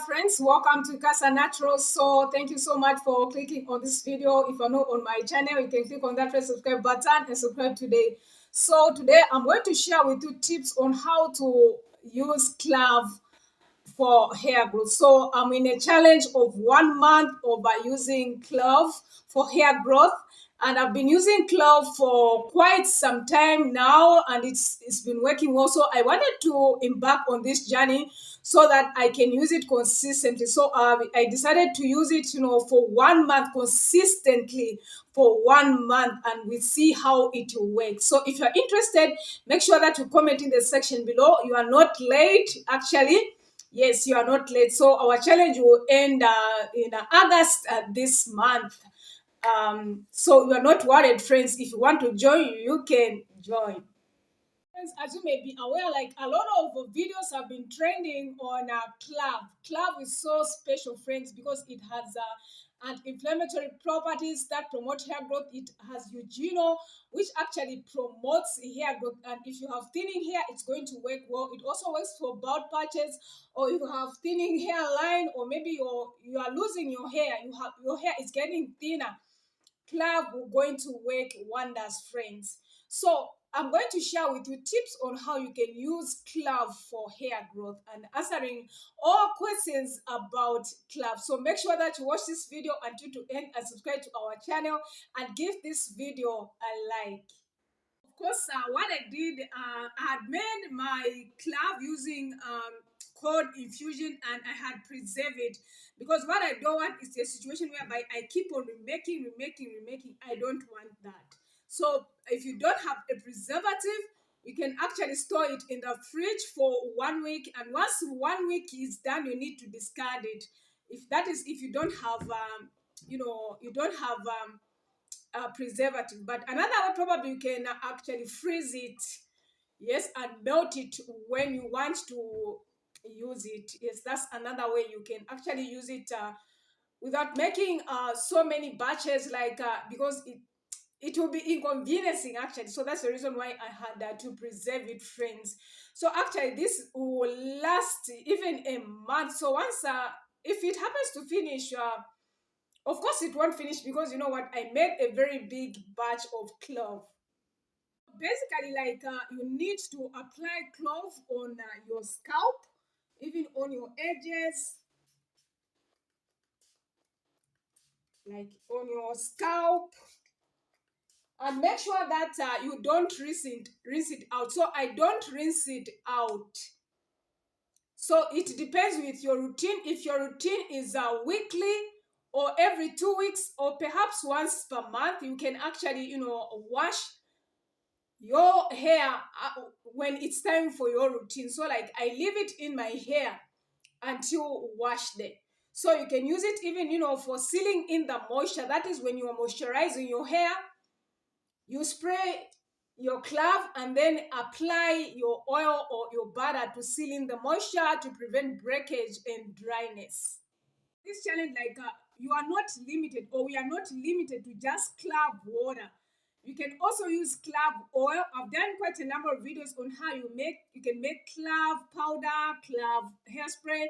Friends, welcome to Cassia Naturals. So thank you so much for clicking on this video. If you're not on my channel, you can click on that red subscribe button and subscribe today. So today I'm going to share with you tips on how to use clove for hair growth. So I'm in a challenge of 1 month of using clove for hair growth, and I've been using clove for quite some time now, and it's been working well. So I wanted to embark on this journey so that I can use it consistently. So I decided to use it, for 1 month consistently for 1 month, and we see how it will work. So if you're interested, make sure that you comment in the section below. You are not late, actually. Yes, you are not late. So our challenge will end in August this month. So you are not worried, friends. If you want to join, you can join. Friends, as you may be aware, like a lot of videos have been trending on Clove. Clove is so special, friends, because it has anti-inflammatory properties that promote hair growth. It has eugenol, which actually promotes hair growth. And if you have thinning hair, it's going to work well. It also works for bald patches, or if you have thinning hairline, or maybe you are losing your hair. Your hair is getting thinner. Clove will going to work wonders, friends. So I'm going to share with you tips on how you can use clove for hair growth and answering all questions about clove. So make sure that you watch this video until to end and subscribe to our channel and give this video a like. Of course, what I did, I had made my clove using cold infusion, and I had preserved it, because what I don't want is a situation whereby I keep on remaking. I don't want that. So if you don't have a preservative, you can actually store it in the fridge for 1 week, and once 1 week is done, you need to discard it. If you don't have you don't have preservative. But another way, probably you can actually freeze it, yes, and melt it when you want to use it. Yes, that's another way you can actually use it without making so many batches, like because it will be inconveniencing, actually. So that's the reason why I had to preserve it, friends. So actually this will last even a month. So once if it happens to finish, of course it won't finish, because you know what, I made a very big batch of clove. Basically, like you need to apply clove on your scalp, even on your edges, like on your scalp, and make sure that you don't rinse it out. So I don't rinse it out. So it depends with your routine. If your routine is weekly or every 2 weeks or perhaps once per month, you can actually wash your hair when it's time for your routine. So like I leave it in my hair until wash day. So you can use it even for sealing in the moisture. That is when you are moisturizing your hair, you spray your clove and then apply your oil or your butter to seal in the moisture to prevent breakage and dryness. This challenge, like you are not limited, or we are not limited to just clove water. You can also use clove oil. I've done quite a number of videos on how you can make clove powder, clove hairspray,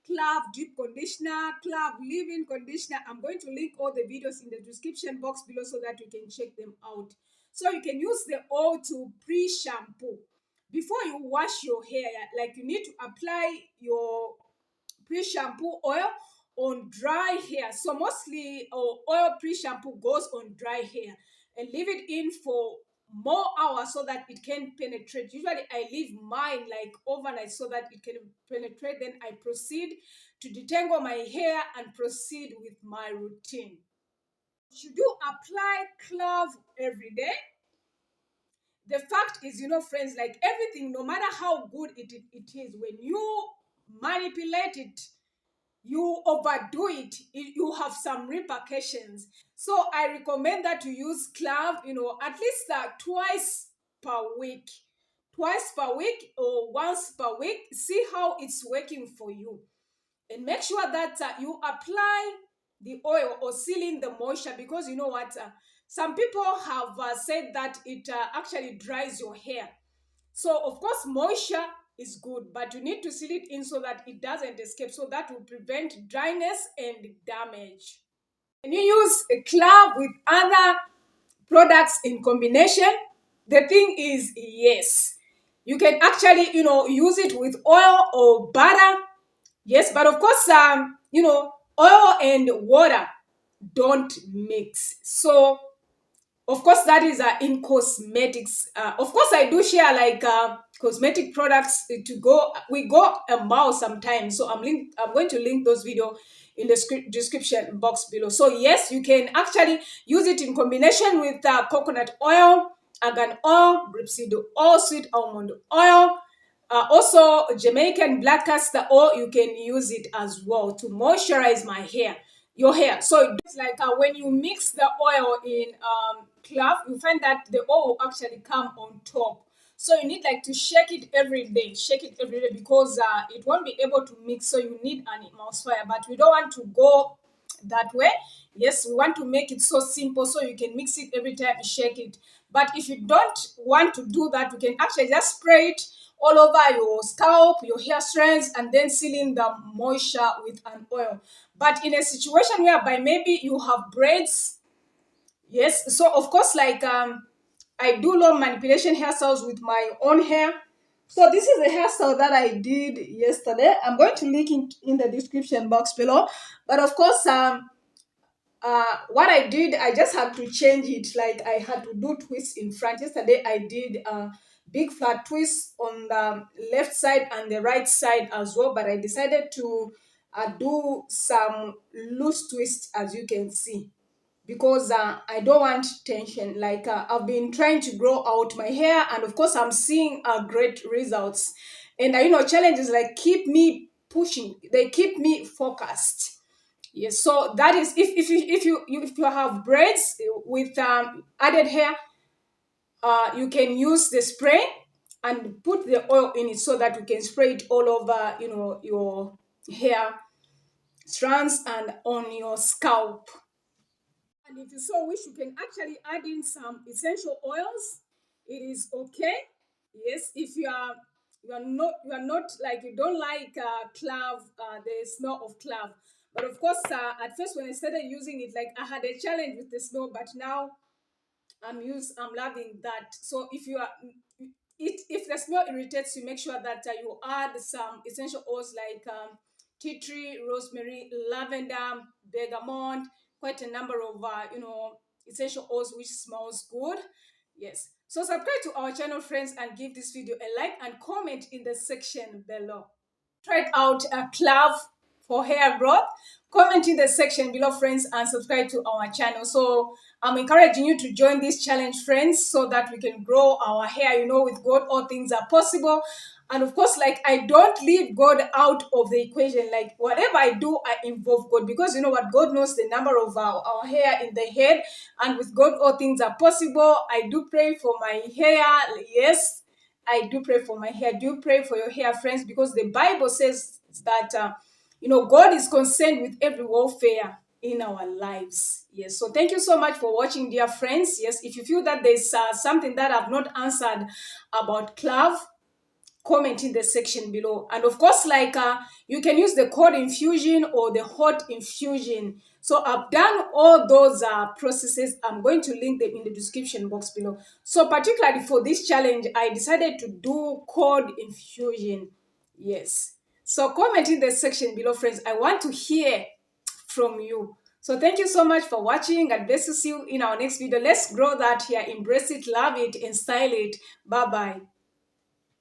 clove deep conditioner, clove leave-in conditioner. I'm going to link all the videos in the description box below so that you can check them out. So you can use the oil to pre-shampoo. Before you wash your hair, like you need to apply your pre-shampoo oil on dry hair. So mostly oil pre-shampoo goes on dry hair, and leave it in for more hours so that it can penetrate. Usually I leave mine like overnight so that it can penetrate. Then I proceed to detangle my hair and proceed with my routine. Should you apply clove every day? The fact is, friends, like everything, no matter how good it is, when you manipulate it, you overdo it, you have some repercussions. So I recommend that you use clove, at least twice per week or once per week. See how it's working for you, and make sure that you apply the oil or seal in the moisture, because you know what, some people have said that it actually dries your hair. So of course moisture is good, but you need to seal it in so that it doesn't escape, so that will prevent dryness and damage. Can you use a clove with other products in combination? The thing is, yes, you can actually use it with oil or butter. Yes, but of course, oil and water don't mix. So of course that is in cosmetics. Of course I do share like cosmetic products to go, we go a mile sometimes, so I'm going to link those video in the description box below. So yes, you can actually use it in combination with coconut oil, argan oil, grapeseed oil, sweet almond oil, also Jamaican black castor oil. You can use it as well to moisturize your hair. So it's like when you mix the oil in clove, you find that the oil will actually come on top. So you need like to shake it every day, because it won't be able to mix. So you need an emulsifier, but we don't want to go that way. Yes, we want to make it so simple, so you can mix it every time you shake it. But if you don't want to do that, you can actually just spray it all over your scalp, your hair strands, and then seal in the moisture with an oil. But in a situation whereby maybe you have braids, yes, so of course, like I do long manipulation hairstyles with my own hair. So this is a hairstyle that I did yesterday. I'm going to link it in the description box below. But of course, what I did, I just had to change it. Like I had to do twists in front. Yesterday I did a big flat twist on the left side and the right side as well, but I decided to do some loose twist, as you can see, because I don't want tension. Like I've been trying to grow out my hair, and of course I'm seeing great results. And challenges like keep me pushing, they keep me focused. Yes, so that is, if you have braids with added hair, you can use the spray and put the oil in it, so that you can spray it all over your hair strands and on your scalp. And if you so wish, you can actually add in some essential oils. It is okay. Yes, if you are not like, you don't like clove, the smell of clove. But of course, at first when I started using it, like I had a challenge with the smell, but now I'm loving that. So if the smell irritates you, make sure that you add some essential oils like tea tree, rosemary, lavender, bergamot, quite a number of essential oils which smells good. Yes. So subscribe to our channel, friends, and give this video a like and comment in the section below. Tried out a clove for hair growth? Comment in the section below, friends, and subscribe to our channel. So I'm encouraging you to join this challenge, friends, so that we can grow our hair. With God, all things are possible. And of course, like I don't leave God out of the equation. Like whatever I do, I involve God, because you know what, God knows the number of our hair in the head, and with God, all things are possible. I do pray for my hair. Yes, I do pray for my hair. Do pray for your hair, friends, because the Bible says that God is concerned with every welfare in our lives. Yes. So thank you so much for watching, dear friends. Yes. If you feel that there's something that I've not answered about clove, comment in the section below. And of course, like you can use the cold infusion or the hot infusion. So I've done all those processes. I'm going to link them in the description box below. So particularly for this challenge, I decided to do cold infusion. Yes. So comment in the section below, friends. I want to hear from you. So thank you so much for watching. God bless you. See you in our next video. Let's grow that here. Embrace it, love it, and style it. Bye-bye.